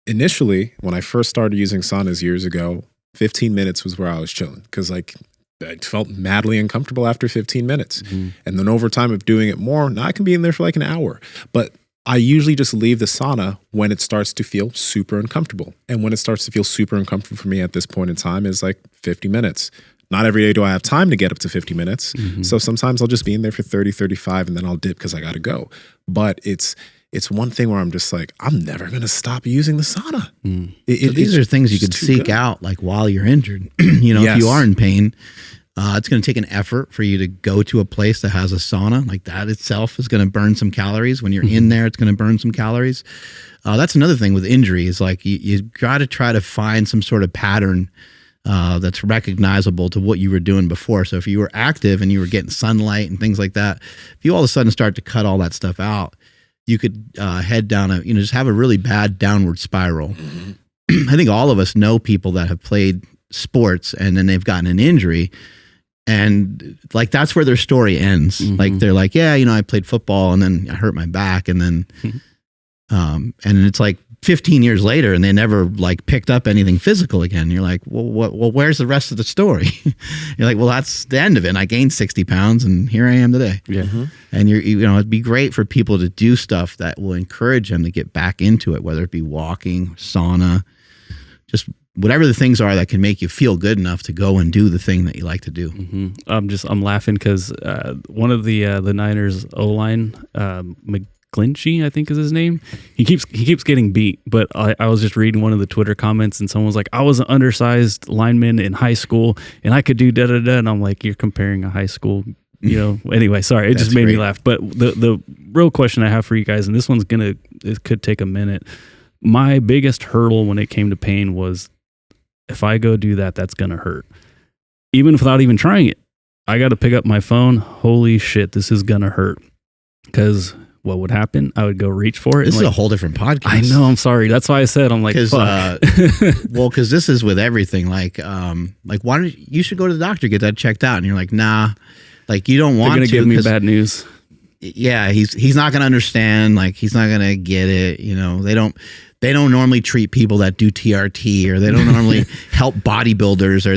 Initially, when I first started using saunas years ago, 15 minutes was where I was chilling because like I felt madly uncomfortable after 15 minutes. And then over time of doing it more, now I can be in there for like an hour. But I usually just leave the sauna when it starts to feel super uncomfortable. And when it starts to feel super uncomfortable for me at this point in time is like 50 minutes. Not every day do I have time to get up to 50 minutes. So sometimes I'll just be in there for 30, 35, and then I'll dip because I got to go. But it's one thing where I'm just like, I'm never going to stop using the sauna. So these are things you could seek out like while you're injured. You know, if you are in pain, it's going to take an effort for you to go to a place that has a sauna. Like that itself is going to burn some calories. When you're in there, it's going to burn some calories. That's another thing with injury is like you got to try to find some sort of pattern that's recognizable to what you were doing before. So if you were active and you were getting sunlight and things like that, if you all of a sudden start to cut all that stuff out, you could head down just have a really bad downward spiral. I think all of us know people that have played sports and then they've gotten an injury, and like that's where their story ends. Like they're like, yeah, I played football and then I hurt my back, and then and it's like 15 years later and they never like picked up anything physical again. You're like, well, where's the rest of the story? You're like, well, that's the end of it. And I gained 60 pounds and here I am today. Yeah. And it'd be great for people to do stuff that will encourage them to get back into it, whether it be walking, sauna, just whatever the things are that can make you feel good enough to go and do the thing that you like to do. I'm laughing because one of the Niners O-line, McGlinchey, I think is his name. He keeps getting beat, but I was just reading one of the Twitter comments and someone was like, I was an undersized lineman in high school and I could do da-da-da. And I'm like, you're comparing a high school, anyway, sorry. It just made me laugh. But the real question I have for you guys, and this one's it could take a minute. My biggest hurdle when it came to pain was if I go do that, that's going to hurt. Even without even trying it, I got to pick up my phone. Holy shit, this is going to hurt. Because what would happen? I would go reach for it. This is a whole different podcast. I know. I'm sorry. That's why I said I'm like, fuck. Because this is with everything. Like why don't you should go to the doctor, get that checked out, and you're like, nah, like you don't want to. They're gonna give me bad news. Yeah, he's not gonna understand. Like he's not gonna get it. They don't normally treat people that do TRT, or they don't normally help bodybuilders, or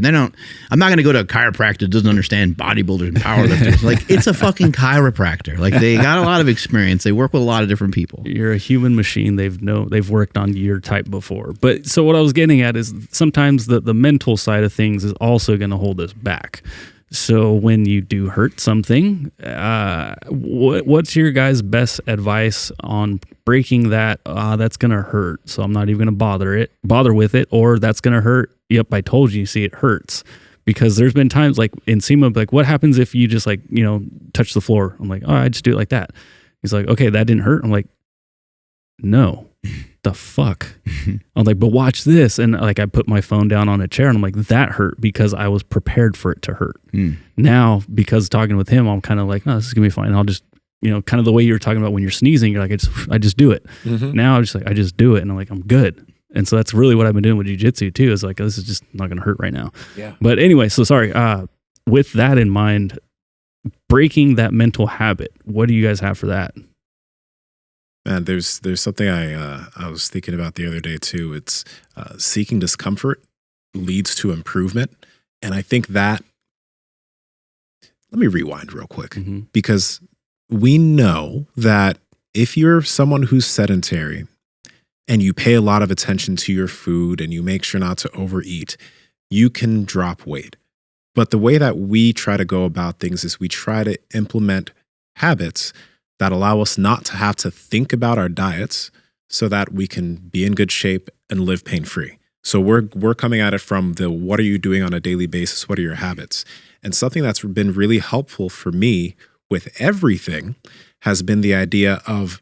I'm not going to go to a chiropractor that doesn't understand bodybuilders and powerlifters. Like it's a fucking chiropractor. Like they got a lot of experience. They work with a lot of different people. You're a human machine. They've worked on your type before. But so what I was getting at is sometimes the mental side of things is also going to hold us back. So when you do hurt something, what's your guys' best advice on breaking that? That's gonna hurt, so I'm not even gonna bother with it, or that's gonna hurt. Yep, I told you. See, it hurts. Because there's been times like in Nsima, like what happens if you just like touch the floor? I'm like, oh, I just do it like that. He's like, okay, that didn't hurt. I'm like, no. The fuck? I'm like, but watch this. And like I put my phone down on a chair and I'm like, that hurt because I was prepared for it to hurt. Now, because talking with him, I'm kind of like, no, this is gonna be fine. I'll just, kind of the way you were talking about when you're sneezing, you're like, I just do it. Now I'm just like, I just do it. And I'm like, I'm good. And so that's really what I've been doing with jiu-jitsu too, is like, this is just not gonna hurt right now. Yeah. But anyway, so sorry. With that in mind, breaking that mental habit, what do you guys have for that? Man, there's something I was thinking about the other day too. It's seeking discomfort leads to improvement, and I think that. Let me rewind real quick because we know that if you're someone who's sedentary and you pay a lot of attention to your food and you make sure not to overeat, you can drop weight. But the way that we try to go about things is we try to implement habits that allow us not to have to think about our diets so that we can be in good shape and live pain-free. So we're coming at it from the what are you doing on a daily basis? What are your habits? And something that's been really helpful for me with everything has been the idea of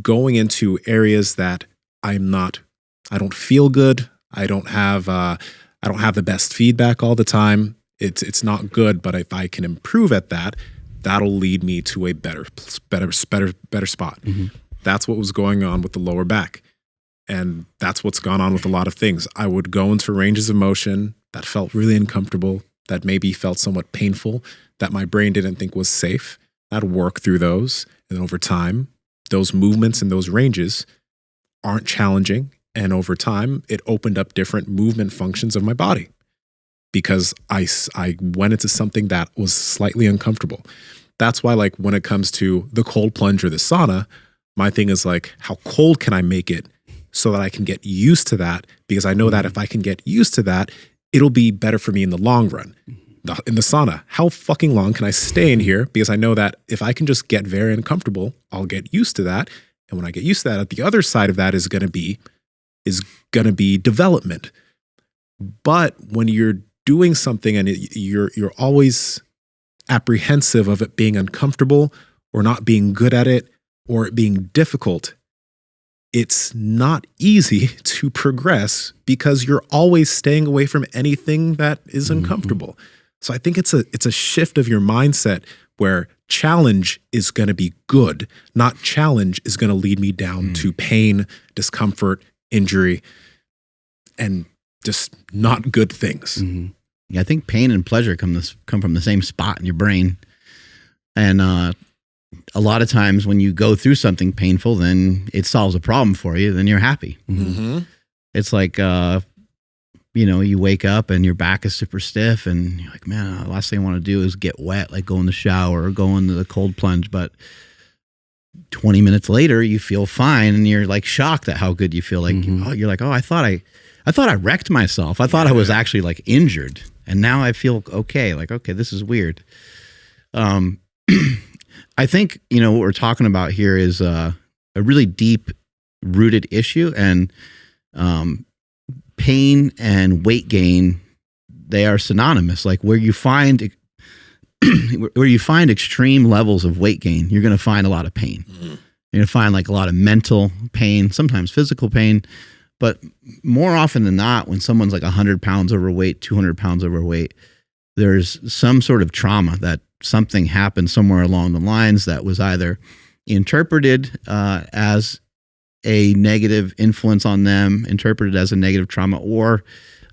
going into areas that I don't feel good. I don't have the best feedback all the time. It's not good, but if I can improve at that, that'll lead me to a better spot. Mm-hmm. That's what was going on with the lower back. And that's what's gone on with a lot of things. I would go into ranges of motion that felt really uncomfortable, that maybe felt somewhat painful, that my brain didn't think was safe. I'd work through those. And over time, those movements and those ranges aren't challenging. And over time, it opened up different movement functions of my body because I went into something that was slightly uncomfortable. That's why, like, when it comes to the cold plunge or the sauna, my thing is like, how cold can I make it so that I can get used to that? Because I know that if I can get used to that, it'll be better for me in the long run. In the sauna, how fucking long can I stay in here? Because I know that if I can just get very uncomfortable, I'll get used to that. And when I get used to that, the other side of that is going to be development. But when you're doing something and you're always apprehensive of it being uncomfortable or not being good at it or it being difficult, it's not easy to progress because you're always staying away from anything that is uncomfortable. So I think it's a shift of your mindset where challenge is going to be good, not challenge is going to lead me down to pain, discomfort, injury, and just not good things. Mm-hmm. Yeah, I think pain and pleasure come from the same spot in your brain. And a lot of times when you go through something painful, then it solves a problem for you, then you're happy. Mm-hmm. It's like, you wake up and your back is super stiff and you're like, man, the last thing I want to do is get wet, like go in the shower or go into the cold plunge. But 20 minutes later, you feel fine and you're like shocked at how good you feel. Like, you're like, I thought I wrecked myself. I thought I was actually like injured. And now I feel okay. Like, okay, this is weird. I think, what we're talking about here is a really deep rooted issue, and pain and weight gain, they are synonymous. Like where you find extreme levels of weight gain, you're going to find a lot of pain. Mm-hmm. You're going to find like a lot of mental pain, sometimes physical pain. But more often than not, when someone's like 100 pounds overweight, 200 pounds overweight, there's some sort of trauma that something happened somewhere along the lines that was either interpreted as a negative influence on them, interpreted as a negative trauma, or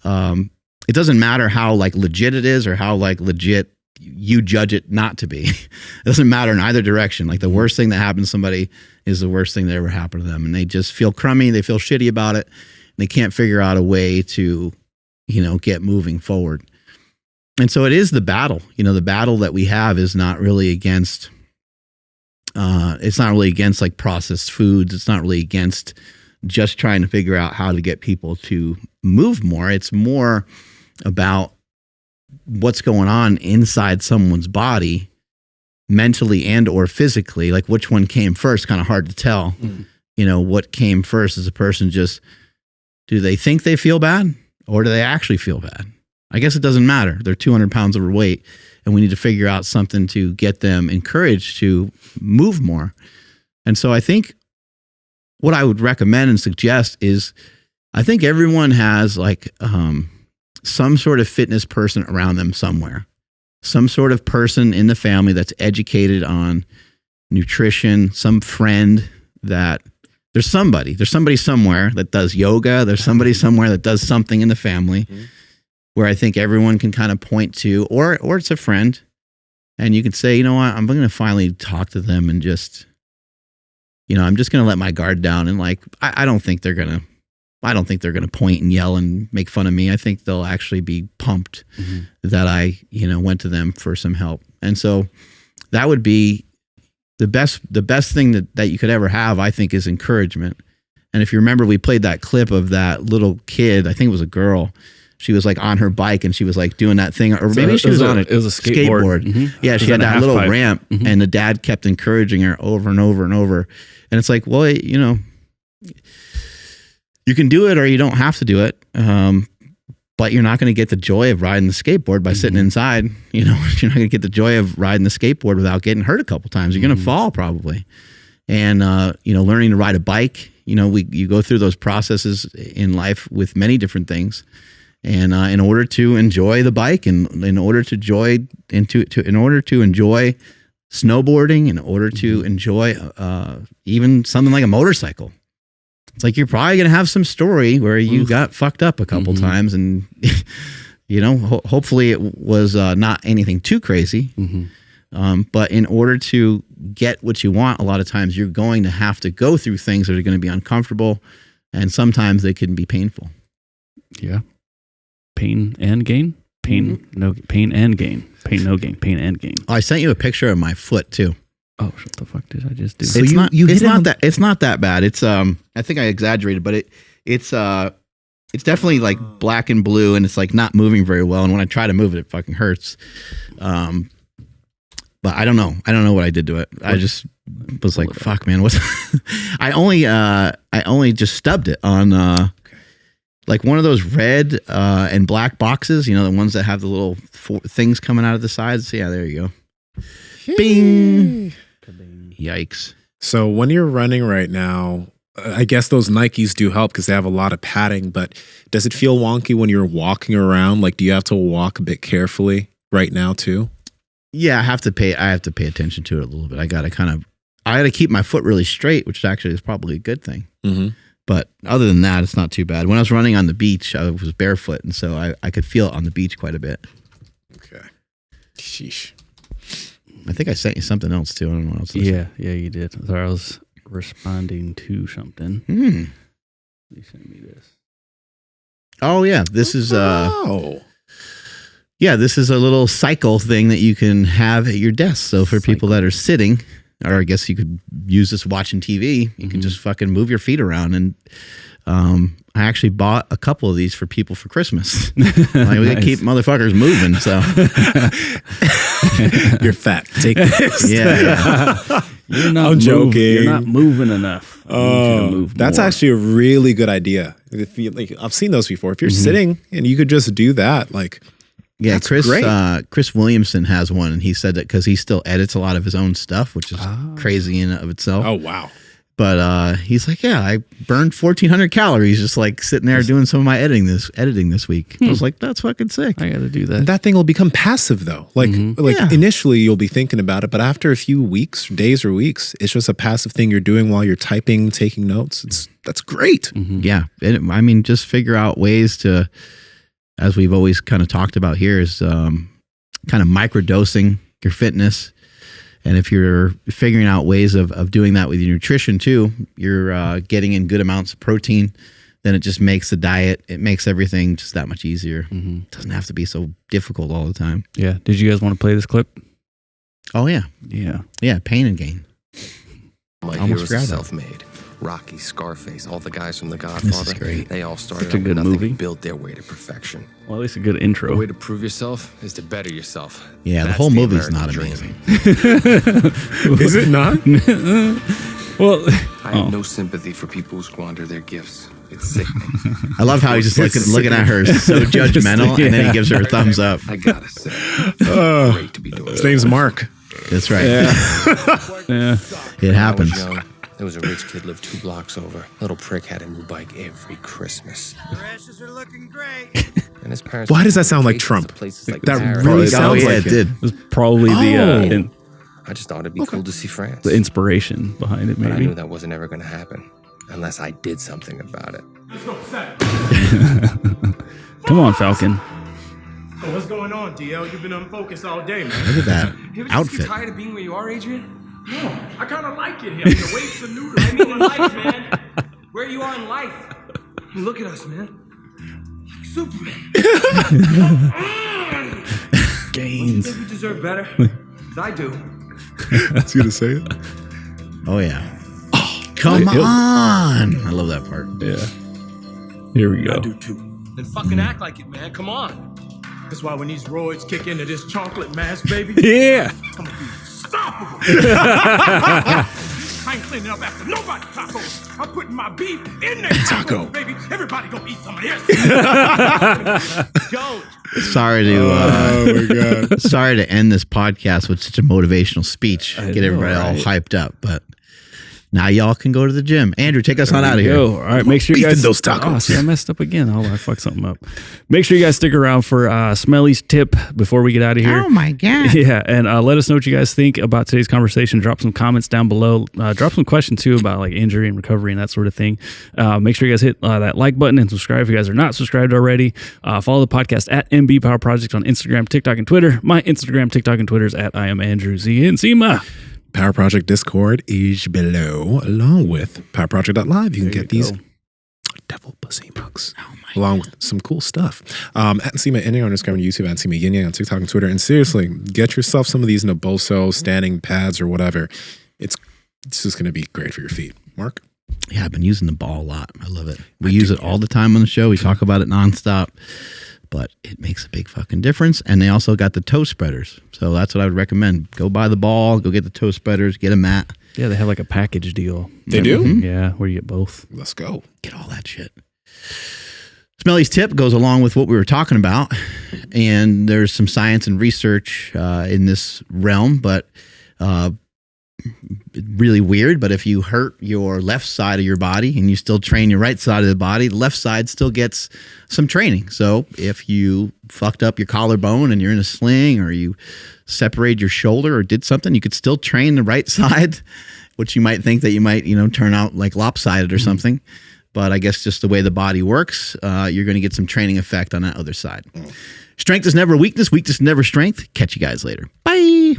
it doesn't matter how like legit it is or how like legit you judge it not to be. It doesn't matter in either direction. Like the worst thing that happened to somebody is the worst thing that ever happened to them. And they just feel crummy. They feel shitty about it. And they can't figure out a way to, get moving forward. And so it is the battle. The battle that we have is not really against, it's not really against like processed foods. It's not really against just trying to figure out how to get people to move more. It's more about what's going on inside someone's body, mentally and or physically, like which one came first, kind of hard to tell. What came first is a person just, do they think they feel bad or do they actually feel bad? I guess it doesn't matter. They're 200 pounds overweight and we need to figure out something to get them encouraged to move more. And so I think what I would recommend and suggest is I think everyone has like some sort of fitness person around them somewhere, some sort of person in the family that's educated on nutrition, some friend that there's somebody somewhere that does yoga. There's somebody somewhere that does something in the family where I think everyone can kind of point to, or it's a friend and you can say, you know what, I'm going to finally talk to them and just, I'm just going to let my guard down. And like, I don't think they're going to point and yell and make fun of me. I think they'll actually be pumped that I, went to them for some help. And so that would be, the best thing that you could ever have, I think, is encouragement. And if you remember, we played that clip of that little kid, I think it was a girl. She was like on her bike and she was like doing that thing, or maybe she was on it. It was a skateboard. Mm-hmm. Yeah, she had that little ramp, and the dad kept encouraging her over and over and over. And it's like, well, you know, you can do it or you don't have to do it. But you're not going to get the joy of riding the skateboard by sitting inside. You know, you're not going to get the joy of riding the skateboard without getting hurt a couple times. You're going to fall probably. And, you know, learning to ride a bike, you know, you go through those processes in life with many different things. And in order to enjoy the bike, and in order to enjoy snowboarding, in order to enjoy even something like a motorcycle, it's like you're probably going to have some story where you got fucked up a couple times, and you know, hopefully it was not anything too crazy. But in order to get what you want, a lot of times you're going to have to go through things that are going to be uncomfortable, and sometimes they can be painful. Yeah. Pain and gain? Pain, no pain and gain. Pain, no gain. Pain and gain. Oh, I sent you a picture of my foot too. Oh, what the fuck did I just do? So it's not that bad. It's I think I exaggerated, but it's definitely like black and blue, and it's like not moving very well. And when I try to move it, it fucking hurts. But I don't know what I did to it. I just was like, fuck, man. What's I only just stubbed it on like one of those red and black boxes, you know, the ones that have the little things coming out of the sides. Yeah, there you go. Bing. Yikes. So when you're running right now, I guess those Nikes do help because they have a lot of padding, but does it feel wonky when you're walking around? Like, do you have to walk a bit carefully right now too? Yeah, I have to pay attention to it a little bit. I got to keep my foot really straight, which actually is probably a good thing. But other than that, it's not too bad. When I was running on the beach, I was barefoot, and so I could feel it on the beach quite a bit. Okay. Sheesh. I think I sent you something else too. I don't know what else. Yeah, you did. Sorry, I was responding to something. You sent me this. Oh yeah, this is this is a little cycle thing that you can have at your desk. So for people that are sitting, or I guess you could use this watching TV, you can just fucking move your feet around. And I actually bought a couple of these for people for Christmas. Like, we gotta keep motherfuckers moving. So you're fat. Take this. Yeah. You're not I'm joking. You're not moving enough. That's actually a really good idea. If you, like, I've seen those before. If you're sitting and you could just do that, like, yeah, that's great. Chris Williamson has one, and he said that because he still edits a lot of his own stuff, which is crazy in and of itself. Oh wow! But he's like, yeah, I burned 1,400 calories just like sitting there doing some of my editing this week. I was like, that's fucking sick. I got to do that. And that thing will become passive though. Like initially you'll be thinking about it, but after a few weeks, days or weeks, it's just a passive thing you're doing while you're typing, taking notes. That's great. Yeah, I mean, just figure out ways to, as we've always kind of talked about here, is kind of microdosing your fitness. And if you're figuring out ways of doing that with your nutrition too, you're getting in good amounts of protein, then it just makes the diet, it makes everything just that much easier. It doesn't have to be so difficult all the time. Yeah. Did you guys want to play this clip? Oh, yeah. Yeah. Yeah, Pain and Gain. My heroes are self-made. Rocky, Scarface, all the guys from The Godfather. This is great. They all started Such a out good with nothing movie. and built their way to perfection. Well, at least a good intro. The way to prove yourself is to better yourself. Yeah, That's the whole movie's American not dream. amazing. Is it not? Well, I have no sympathy for people who squander their gifts. It's sickening. I love how he's just looking at her so judgmental, and then he gives her a thumbs up. I gotta say, it's great to be doing His name's Mark. That's right. yeah. It happens. When I was young, there was a rich kid lived 2 blocks over. Little prick had a new bike every Christmas. Your ashes are looking great. And his parents. Why does that sound like places Trump? Places like That Paris. really Oh, sounds yeah, like it it. did. It was probably the I just thought it'd be cool to see France. the inspiration behind it, But I maybe. knew that wasn't ever going to happen unless I did something about it. Come on, Falcon. So what's going on, DL? You've been unfocused all day, man. Look at that You ever just outfit. get tired of being where you are, Adrian? No, I kind of like it here. The weights are new. I mean, in life, man. Where you are in life. And look at us, man. Superman. Gains. Think we deserve better? 'Cause I do. Is he gonna say it? Oh yeah. Come on. I love that part. Yeah. Here we I go. do too. Then fucking act like it, man. Come on. That's why when these roids kick into this chocolate mass, baby, Yeah. I'm gonna be unstoppable. I ain't cleaning up after nobody tacos. I'm putting my beef in there. Taco. Baby. Everybody gonna eat some of this. Don't. Sorry to Oh my god. sorry to end this podcast with such a motivational speech. Get everybody all hyped up, but now y'all can go to the gym. Andrew, take us on out of here. All right, make sure you Beef guys in those tacos. Oh, see, I messed up again. Oh, I fucked something up. Make sure you guys stick around for Smelly's tip before we get out of here. Oh my god. Yeah, and let us know what you guys think about today's conversation. Drop some comments down below. Drop some questions too about like injury and recovery and that sort of thing. Make sure you guys hit that like button and subscribe if you guys are not subscribed already. Follow the podcast at MB Power Project on Instagram, TikTok, and Twitter. My Instagram, TikTok, and Twitter is at I am Andrew Z. Nsima. Power Project Discord is below, along with PowerProject.live. You can get these devil pussy mugs, along with some cool stuff. At Nsima Inyang on Instagram and YouTube, at Nsima Inyang on TikTok and Twitter. And seriously, get yourself some of these Naboso standing pads or whatever. It's just going to be great for your feet. Mark? Yeah, I've been using the ball a lot. I love it. We use it all the time on the show. We talk about it nonstop, but it makes a big fucking difference. And they also got the toe spreaders. So that's what I would recommend. Go buy the ball, go get the toe spreaders, get a mat. Yeah, they have like a package deal. They do? Yeah, where you get both. Let's go. Get all that shit. Smelly's tip goes along with what we were talking about. And there's some science and research in this realm, but really weird. But if you hurt your left side of your body and you still train your right side of the body, the left side still gets some training. So if you fucked up your collarbone and you're in a sling, or you separated your shoulder or did something, you could still train the right side, which you might think that you might, turn out like lopsided or something. But I guess just the way the body works, you're going to get some training effect on that other side. Strength is never weakness. Weakness is never strength. Catch you guys later. Bye.